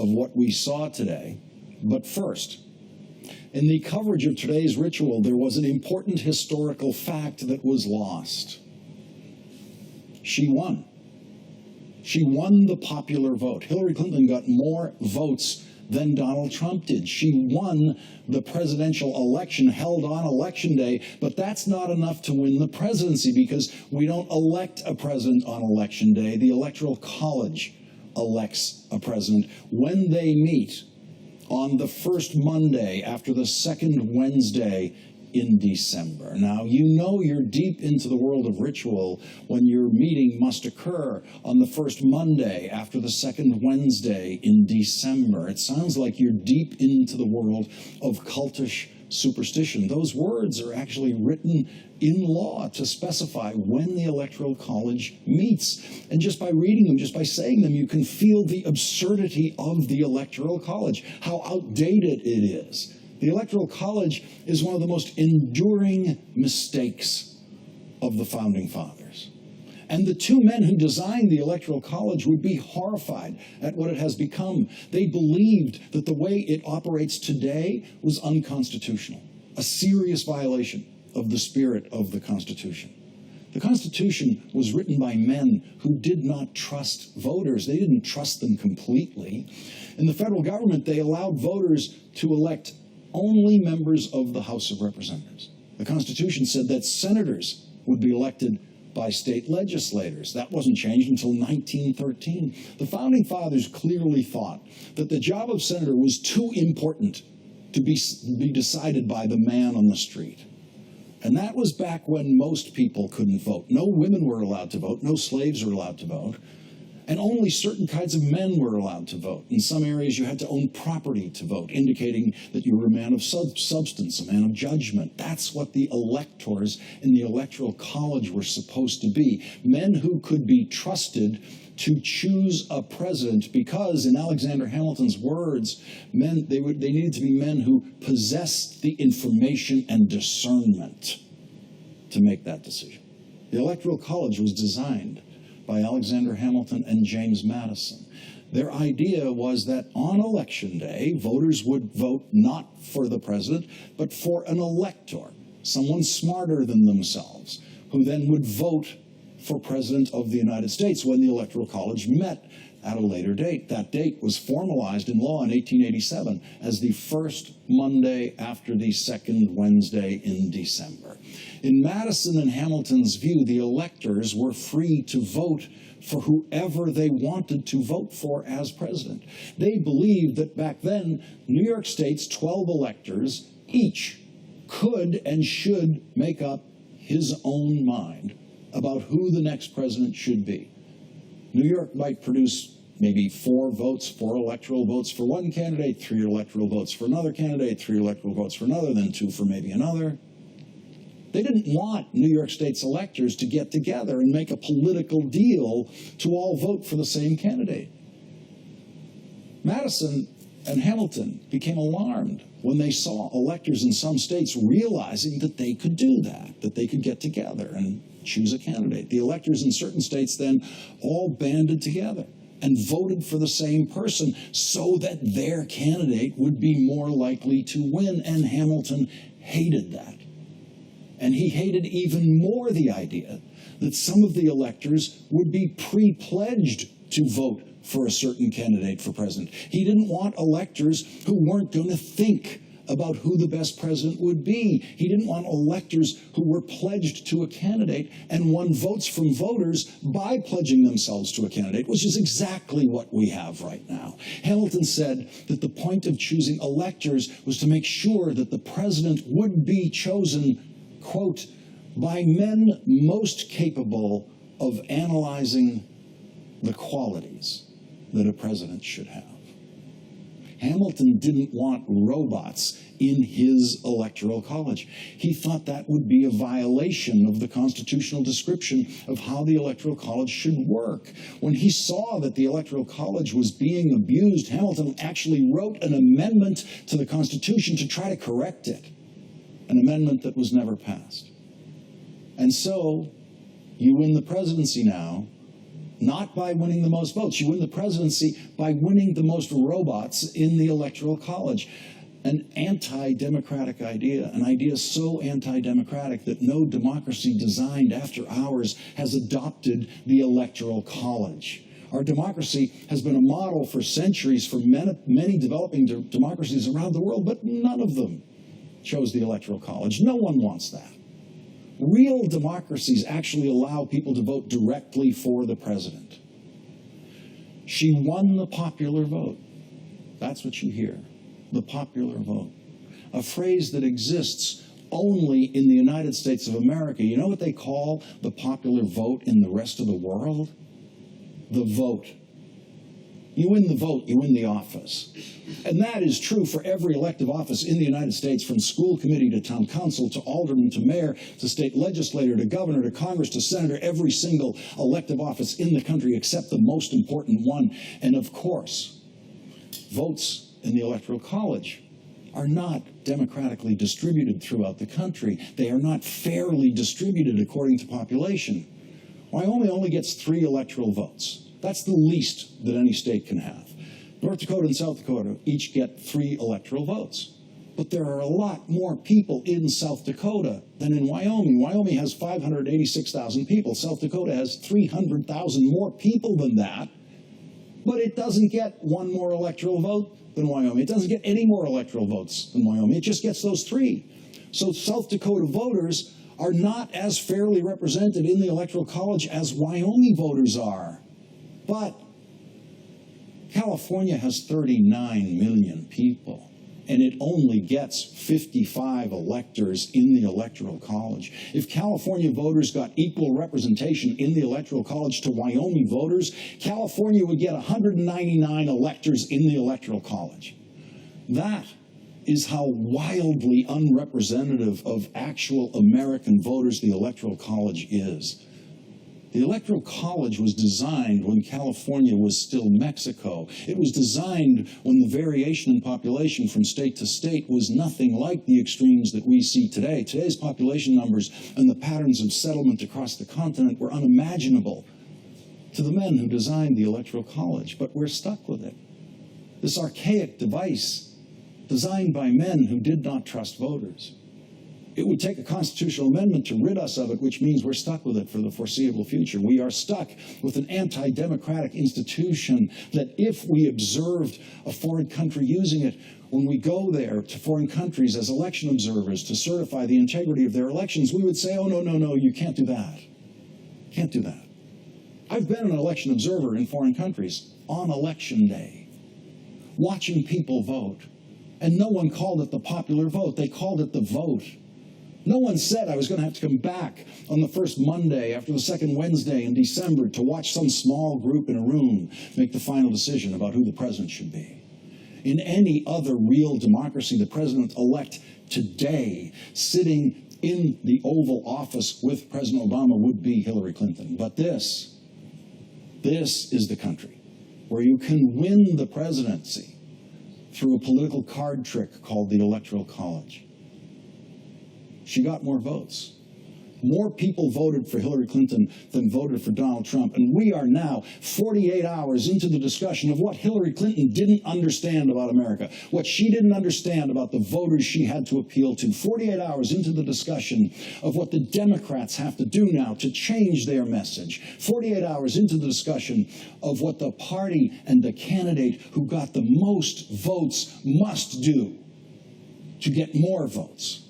of what we saw today. But first, in the coverage of today's ritual, there was an important historical fact that was lost. She won. She won the popular vote. Hillary Clinton got more votes than Donald Trump did. She won the presidential election held on Election Day, but that's not enough to win the presidency because we don't elect a president on Election Day. The Electoral College elects a president when they meet on the first Monday after the second Wednesday in December. Now, you know you're deep into the world of ritual when your meeting must occur on the first Monday after the second Wednesday in December. It sounds like you're deep into the world of cultish superstition. Those words are actually written in law to specify when the Electoral College meets. And just by reading them, just by saying them, you can feel the absurdity of the Electoral College, how outdated it is. The Electoral College is one of the most enduring mistakes of the Founding Fathers. And the two men who designed the Electoral College would be horrified at what it has become. They believed that the way it operates today was unconstitutional, a serious violation of the spirit of the Constitution. The Constitution was written by men who did not trust voters. They didn't trust them completely. In the federal government, they allowed voters to elect only members of the House of Representatives. The Constitution said that senators would be elected by state legislators. That wasn't changed until 1913. The Founding Fathers clearly thought that the job of senator was too important to be decided by the man on the street. And that was back when most people couldn't vote. No women were allowed to vote, no slaves were allowed to vote, and only certain kinds of men were allowed to vote. In some areas, you had to own property to vote, indicating that you were a man of substance, a man of judgment. That's what the electors in the Electoral College were supposed to be, men who could be trusted to choose a president because, in Alexander Hamilton's words, they needed to be men who possessed the information and discernment to make that decision. The Electoral College was designed by Alexander Hamilton and James Madison. Their idea was that on Election Day, voters would vote not for the president, but for an elector, someone smarter than themselves, who then would vote for President of the United States when the Electoral College met at a later date. That date was formalized in law in 1887 as the first Monday after the second Wednesday in December. In Madison and Hamilton's view, the electors were free to vote for whoever they wanted to vote for as president. They believed that back then, New York State's 12 electors each could and should make up his own mind about who the next president should be. New York might produce maybe 4 electoral votes for one candidate, 3 electoral votes for another candidate, 3 electoral votes for another, then 2 for maybe another. They didn't want New York State's electors to get together and make a political deal to all vote for the same candidate. Madison and Hamilton became alarmed when they saw electors in some states realizing that they could do that they could get together and choose a candidate. The electors in certain states then all banded together and voted for the same person so that their candidate would be more likely to win, and Hamilton hated that. And he hated even more the idea that some of the electors would be pre-pledged to vote for a certain candidate for president. He didn't want electors who weren't going to think about who the best president would be. He didn't want electors who were pledged to a candidate and won votes from voters by pledging themselves to a candidate, which is exactly what we have right now. Hamilton said that the point of choosing electors was to make sure that the president would be chosen, quote, by men most capable of analyzing the qualities that a president should have. Hamilton didn't want robots in his Electoral College. He thought that would be a violation of the constitutional description of how the Electoral College should work. When he saw that the Electoral College was being abused, Hamilton actually wrote an amendment to the Constitution to try to correct it, an amendment that was never passed. And so, you win the presidency now not by winning the most votes. You win the presidency by winning the most robots in the Electoral College. An anti-democratic idea, an idea so anti-democratic that no democracy designed after ours has adopted the Electoral College. Our democracy has been a model for centuries for many developing democracies around the world, but none of them chose the Electoral College. No one wants that. Real democracies actually allow people to vote directly for the president. She won the popular vote. That's what you hear, the popular vote. A phrase that exists only in the United States of America. You know what they call the popular vote in the rest of the world? The vote. You win the vote, you win the office. And that is true for every elective office in the United States, from school committee to town council to alderman to mayor to state legislator to governor to Congress to senator, every single elective office in the country except the most important one. And of course, votes in the Electoral College are not democratically distributed throughout the country. They are not fairly distributed according to population. Wyoming only gets 3 electoral votes. That's the least that any state can have. North Dakota and South Dakota each get 3 electoral votes. But there are a lot more people in South Dakota than in Wyoming. Wyoming has 586,000 people. South Dakota has 300,000 more people than that. But it doesn't get 1 more electoral vote than Wyoming. It doesn't get any more electoral votes than Wyoming. It just gets those 3. So South Dakota voters are not as fairly represented in the Electoral College as Wyoming voters are. But California has 39 million people, and it only gets 55 electors in the Electoral College. If California voters got equal representation in the Electoral College to Wyoming voters, California would get 199 electors in the Electoral College. That is how wildly unrepresentative of actual American voters the Electoral College is. The Electoral College was designed when California was still Mexico. It was designed when the variation in population from state to state was nothing like the extremes that we see today. Today's population numbers and the patterns of settlement across the continent were unimaginable to the men who designed the Electoral College, but we're stuck with it. This archaic device designed by men who did not trust voters. It would take a constitutional amendment to rid us of it, which means we're stuck with it for the foreseeable future. We are stuck with an anti-democratic institution that if we observed a foreign country using it, when we go there to foreign countries as election observers to certify the integrity of their elections, we would say, oh, no, no, no, you can't do that. Can't do that. I've been an election observer in foreign countries on election day, watching people vote. And no one called it the popular vote. They called it the vote. No one said I was going to have to come back on the first Monday after the second Wednesday in December to watch some small group in a room make the final decision about who the president should be. In any other real democracy, the president-elect today, sitting in the Oval Office with President Obama, would be Hillary Clinton. But this is the country where you can win the presidency through a political card trick called the Electoral College. She got more votes. More people voted for Hillary Clinton than voted for Donald Trump. And we are now 48 hours into the discussion of what Hillary Clinton didn't understand about America, what she didn't understand about the voters she had to appeal to. 48 hours into the discussion of what the Democrats have to do now to change their message. 48 hours into the discussion of what the party and the candidate who got the most votes must do to get more votes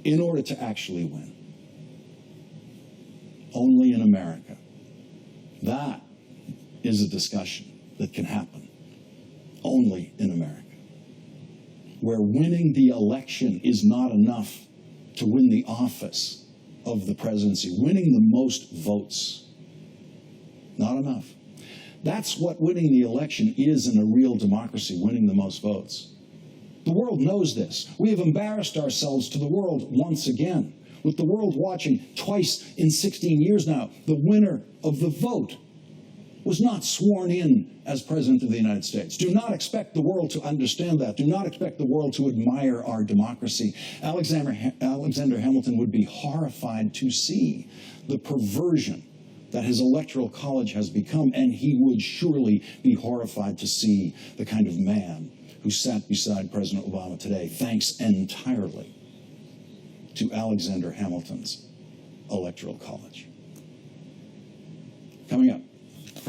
in order to actually win. Only in America. That is a discussion that can happen only in America, where winning the election is not enough to win the office of the presidency. Winning the most votes, not enough. That's what winning the election is in a real democracy, winning the most votes. The world knows this. We have embarrassed ourselves to the world once again, with the world watching twice in 16 years now. The winner of the vote was not sworn in as President of the United States. Do not expect the world to understand that. Do not expect the world to admire our democracy. Alexander Hamilton would be horrified to see the perversion that his electoral college has become, and he would surely be horrified to see the kind of man who sat beside President Obama today, thanks entirely to Alexander Hamilton's electoral college. Coming up.